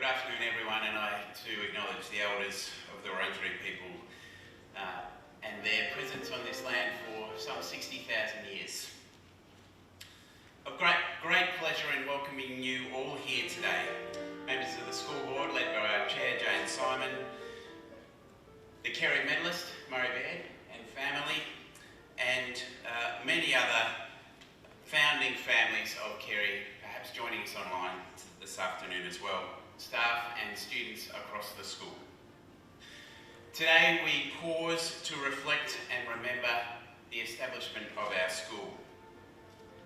afternoon, everyone, and I too acknowledge the elders of the Wurundjeri people and their presence on this land for some 60,000 years. Of great pleasure in welcoming you all here today. Members of the school board, led by our chair, Jane Simon, the Carey Medallist, Baird and family, and many other founding families of Carey, perhaps joining us online this afternoon as well, staff and students across the school. Today we pause to reflect and remember the establishment of our school.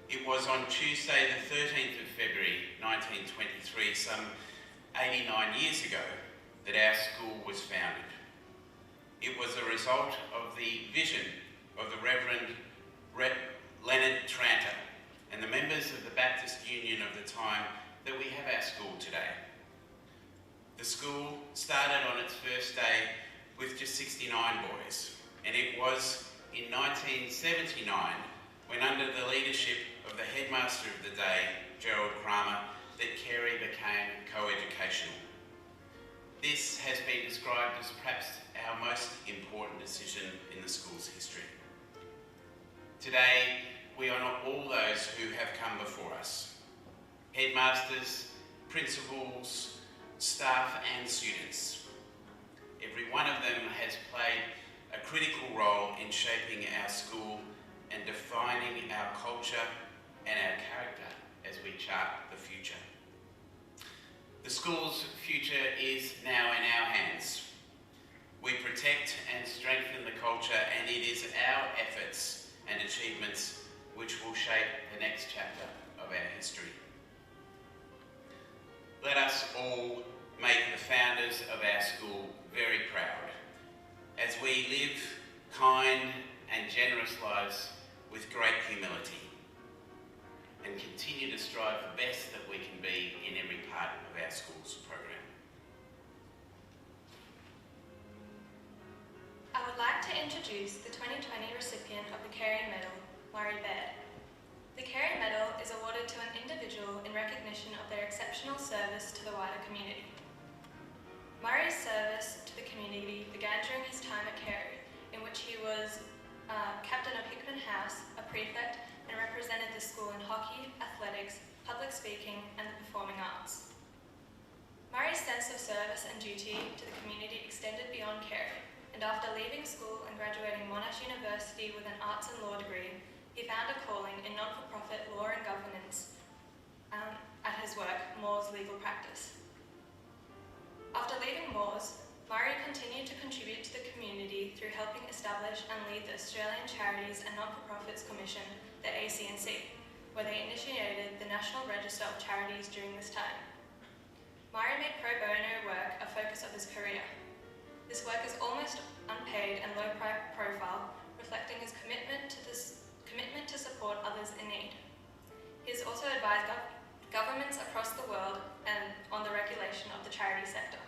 It was on Tuesday the 13th of February 1923, some 89 years ago, that our school was founded. It was a result of the vision of the Reverend Leonard Tranter and the members of the Baptist Union of the time that we have our school today. The school started on its first day with just 69 boys, and it was in 1979 when, under the leadership of the headmaster of the day, Gerald Kramer, that Carey became co-educational. This has been described as perhaps our most important decision in the school's history. Today, we honour all those who have come before us: headmasters, principals, staff and students. Every one of them has played a critical role in shaping our school and defining our culture and our character as we chart the future. The school's future is now in our hands. We protect and strengthen the culture, and it is our efforts and achievements which will shape the next chapter of our history. Let us all make the founders of our school very proud as we live kind and generous lives with great humility and continue to strive the best that we can be in every part of our school's program. I would like to introduce the 2020 recipient of the Carey Medal, Baird. The Carey Medal is awarded to an individual in recognition of their exceptional service to the wider community. Murray's service to the community began during his time at Carey, in which he was captain of Hickman House, a prefect, and represented the school in hockey, athletics, public speaking, and the performing arts. Murray's sense of service and duty to the community extended beyond Carey, and after leaving school and graduating Monash University with an arts and law degree, he found a calling in non-for-profit law and governance at his work, Moore's Legal Practice. After leaving Moore's, Murray continued to contribute to the community through helping establish and lead the Australian Charities and Non-for-Profits Commission, the ACNC, where they initiated the National Register of Charities during this time. Murray made pro bono work a focus of his career. This work is almost unpaid and low profile, reflecting his commitment to support others in need. He has also advised governments across the world and on the regulation of the charity sector.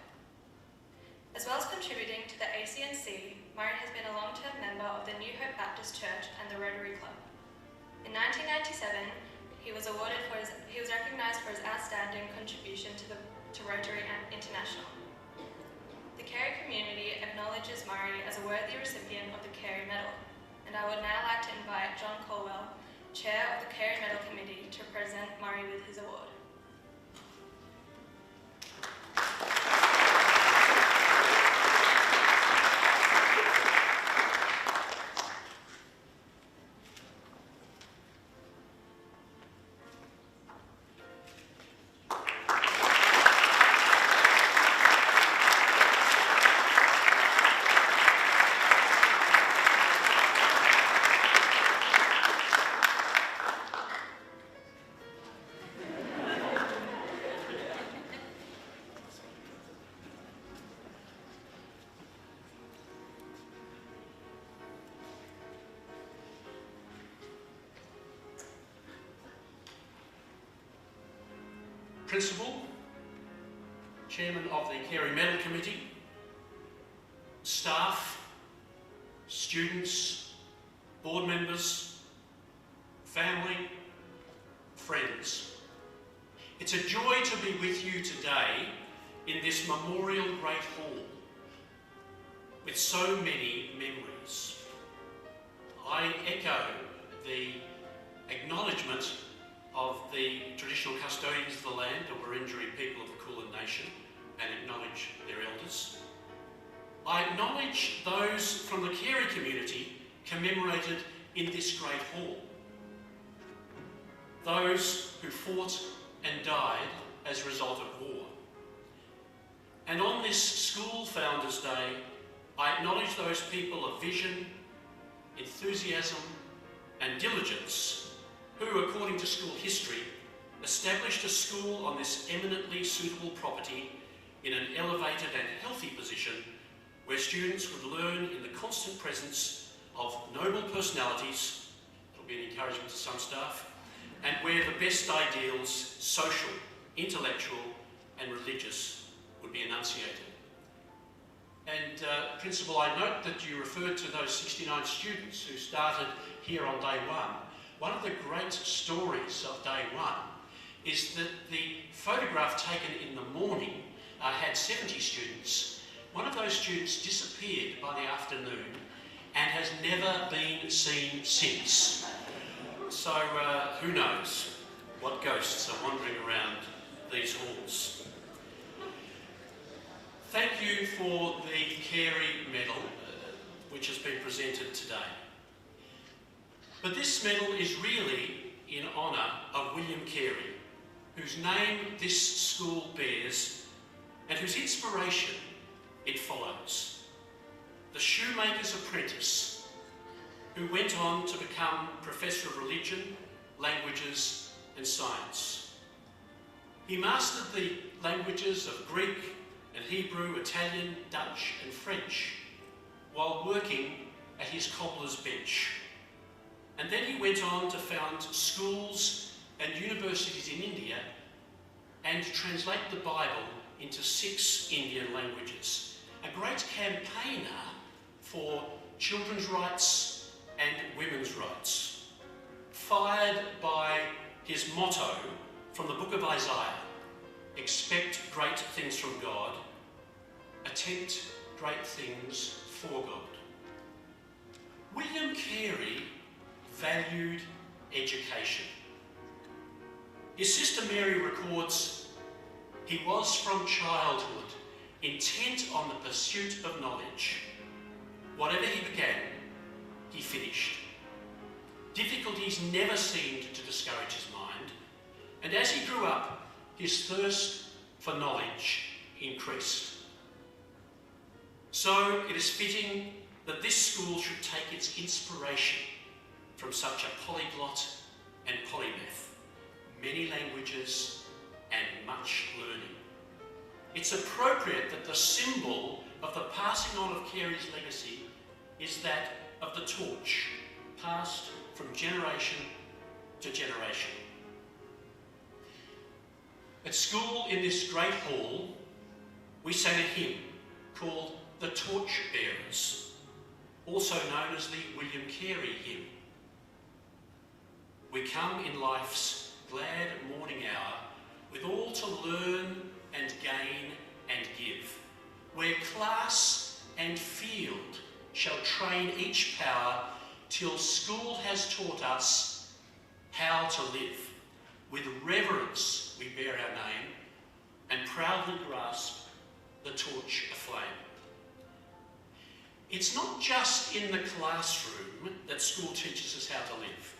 As well as contributing to the ACNC, Murray has been a long-term member of the New Hope Baptist Church and the Rotary Club. In 1997, he was recognised for his outstanding contribution to Rotary International. The Carey community acknowledges Murray as a worthy recipient of the Carey Medal, and I would now like to invite John Colwell, Chair of the Carey Medal Committee, to present Murray with his award. Principal, Chairman of the Carey Medal Committee, staff, students, board members, family, friends. It's a joy to be with you today in this memorial great hall with so many memories. I echo the acknowledgement of the traditional custodians of the land, the Wurundjeri people of the Kulin Nation, and acknowledge their elders. I acknowledge those from the Carey community commemorated in this great hall. Those who fought and died as a result of war. And on this School Founders Day, I acknowledge those people of vision, enthusiasm and diligence who, according to school history, established a school on this eminently suitable property in an elevated and healthy position where students would learn in the constant presence of noble personalities, it'll be an encouragement to some staff, and where the best ideals, social, intellectual and religious, would be enunciated. And Principal, I note that you referred to those 69 students who started here on day one. One of the great stories of day one is that the photograph taken in the morning had 70 students. One of those students disappeared by the afternoon and has never been seen since. So who knows what ghosts are wandering around these halls. Thank you for the Carey Medal, which has been presented today. But this medal is really in honour of William Carey, whose name this school bears and whose inspiration it follows. The shoemaker's apprentice who went on to become Professor of Religion, Languages and Science. He mastered the languages of Greek and Hebrew, Italian, Dutch and French while working at his cobbler's bench. And then he went on to found schools and universities in India and translate the Bible into 6 Indian languages. A great campaigner for children's rights and women's rights, fired by his motto from the book of Isaiah, expect great things from God, attempt great things for God. William Carey valued education. His sister Mary records, he was from childhood intent on the pursuit of knowledge. Whatever he began, he finished. Difficulties never seemed to discourage his mind, and as he grew up, his thirst for knowledge increased. So it is fitting that this school should take its inspiration from such a polyglot and polymath, many languages and much learning. It's appropriate that the symbol of the passing on of Carey's legacy is that of the torch, passed from generation to generation. At school in this great hall, we sang a hymn called The Torch Bearers, also known as the William Carey hymn. We come in life's glad morning hour with all to learn and gain and give, where class and field shall train each power till school has taught us how to live. With reverence we bear our name and proudly grasp the torch aflame. It's not just in the classroom that school teaches us how to live.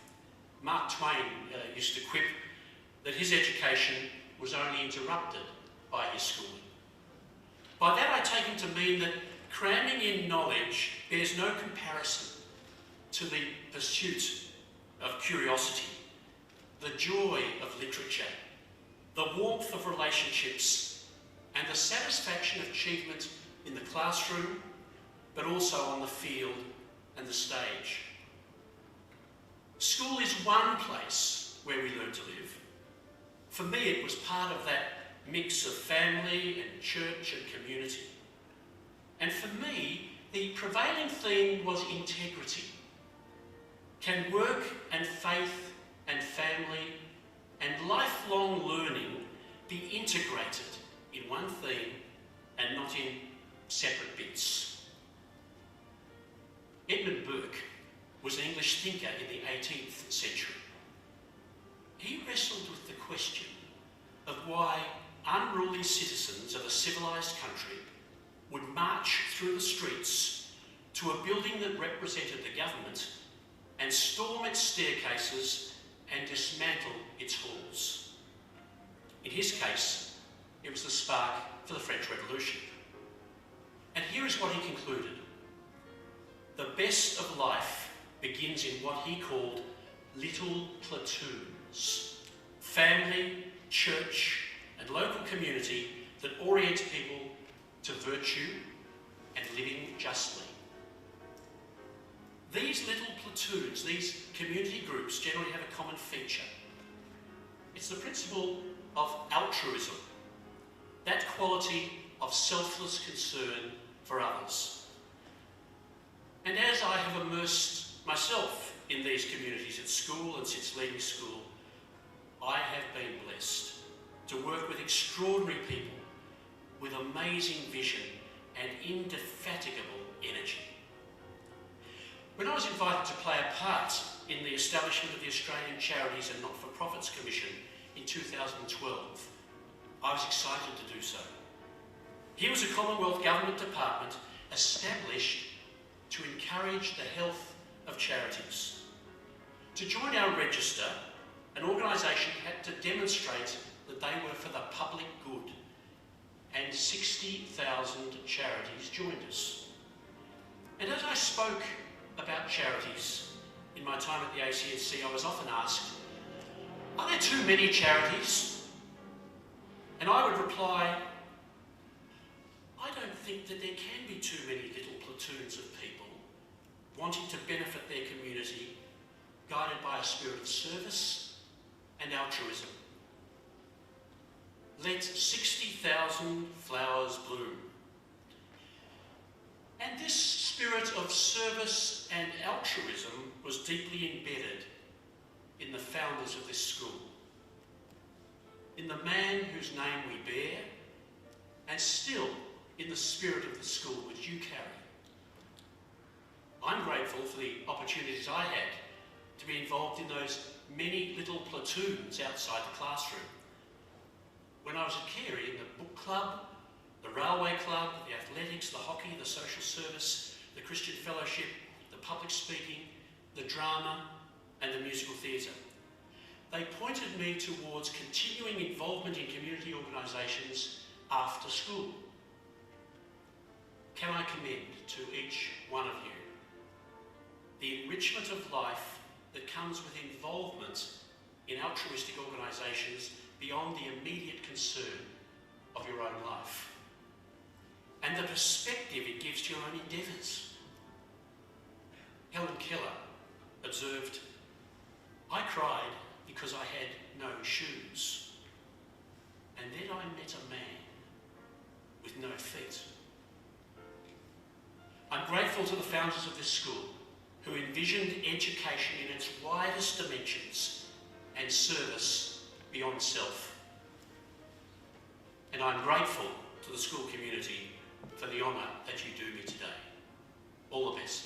Mark Twain used to quip that his education was only interrupted by his schooling. By that I take him to mean that cramming in knowledge bears no comparison to the pursuit of curiosity, the joy of literature, the warmth of relationships, and the satisfaction of achievement in the classroom, but also on the field and the stage. School is one place where we learn to live. For me, it was part of that mix of family and church and community. And for me, the prevailing theme was integrity. Can work and faith and family and lifelong learning be integrated in one theme and not in separate bits. Edmund Burke was an English thinker in the 18th century. He wrestled with the question of why unruly citizens of a civilised country would march through the streets to a building that represented the government and storm its staircases and dismantle its halls. In his case, it was the spark for the French Revolution. And here is what he concluded. The best of life begins in what he called little platoons. Family, church, and local community that orient people to virtue and living justly. These little platoons, these community groups, generally have a common feature. It's the principle of altruism, that quality of selfless concern for others. And as I have immersed myself in these communities at school and since leaving school, I have been blessed to work with extraordinary people with amazing vision and indefatigable energy. When I was invited to play a part in the establishment of the Australian Charities and Not-for-Profits Commission in 2012, I was excited to do so. Here was a Commonwealth Government department established to encourage the health of charities. To join our register, an organisation had to demonstrate that they were for the public good, and 60,000 charities joined us. And as I spoke about charities in my time at the ACNC, I was often asked, are there too many charities? And I would reply, I don't think that there can be too many little platoons of people wanting to benefit their community, guided by a spirit of service and altruism. Let 60,000 flowers bloom. And this spirit of service and altruism was deeply embedded in the founders of this school, in the man whose name we bear, and still in the spirit of the school which you carry. I'm grateful for the opportunities I had to be involved in those many little platoons outside the classroom. When I was at Carey, in the book club, the railway club, the athletics, the hockey, the social service, the Christian fellowship, the public speaking, the drama, and the musical theatre. They pointed me towards continuing involvement in community organisations after school. Can I commend to each one of you the enrichment of life that comes with involvement in altruistic organisations beyond the immediate concern of your own life, and the perspective it gives to your own endeavours. Helen Keller observed, I cried because I had no shoes, and then I met a man with no feet. I'm grateful to the founders of this school who envisioned education in its widest dimensions and service beyond self. And I'm grateful to the school community for the honour that you do me today. All the best.